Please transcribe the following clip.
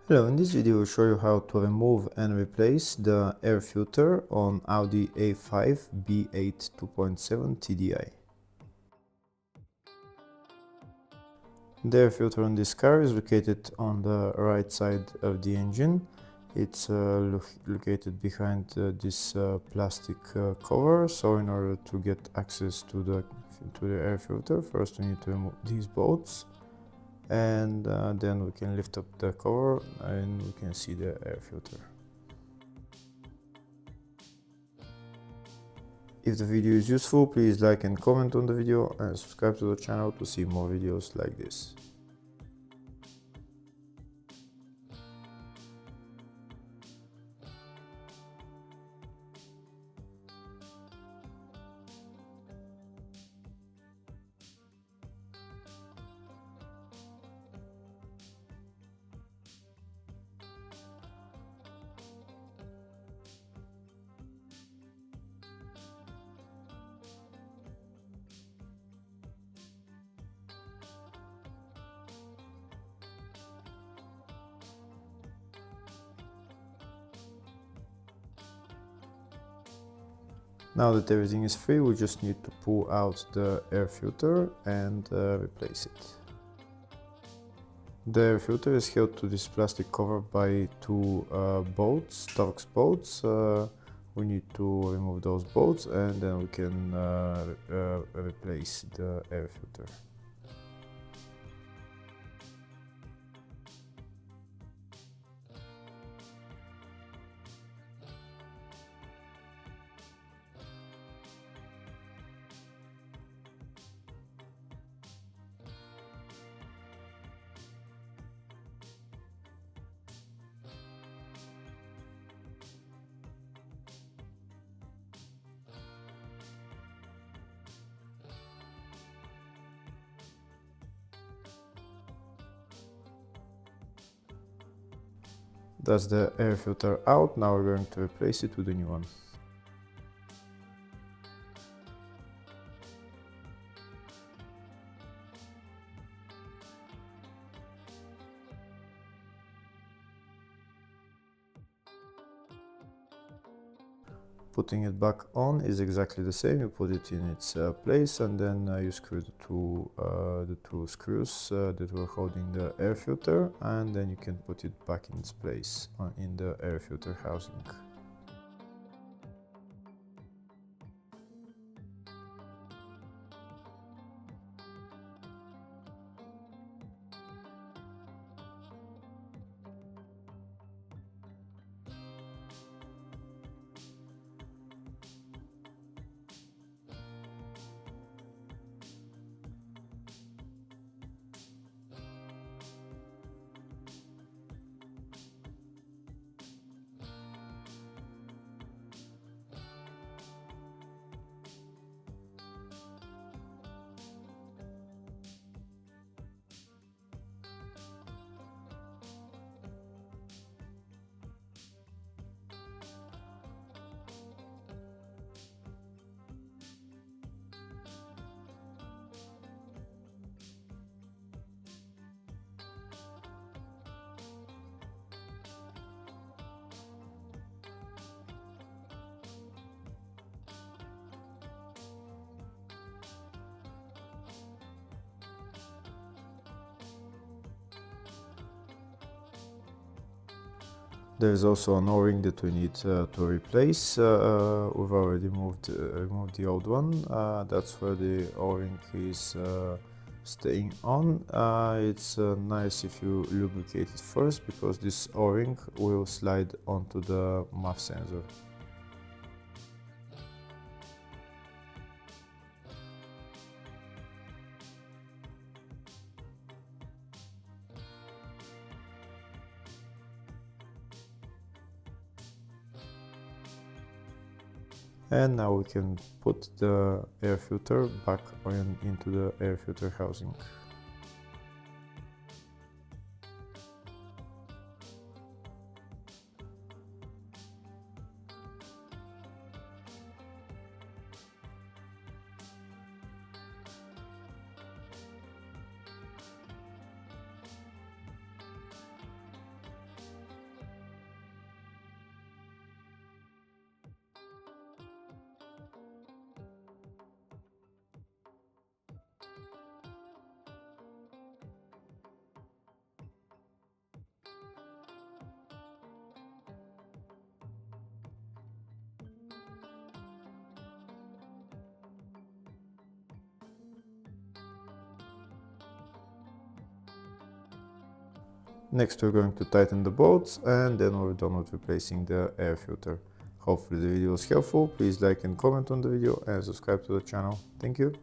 Hello, in this video I will show you how to remove and replace the air filter on Audi A5 B8 2.7 TDI. The air filter on this car is located on the right side of the engine. It's located behind this plastic cover, so in order to get access to the air filter, first we need to remove these bolts. And then we can lift up the cover and we can see the air filter. If the video is useful, please like and comment on the video and subscribe to the channel to see more videos like this. Now that everything is free, we just need to pull out the air filter and replace it. The air filter is held to this plastic cover by two bolts, Torx bolts. We need to remove those bolts and then we can replace the air filter. That's the air filter out. Now we're going to replace it with a new one. Putting it back on is exactly the same. You put it in its place and then you screw the two screws that were holding the air filter, and then you can put it back in its place in the air filter housing. There is also an O-ring that we need to replace. We've already removed the old one. That's where the O-ring is staying on. It's nice if you lubricate it first, because this O-ring will slide onto the MAF sensor. And now we can put the air filter back into the air filter housing. Next we're going to tighten the bolts, and then we're done with replacing the air filter. Hopefully the video was helpful. Please like and comment on the video and subscribe to the channel. Thank you.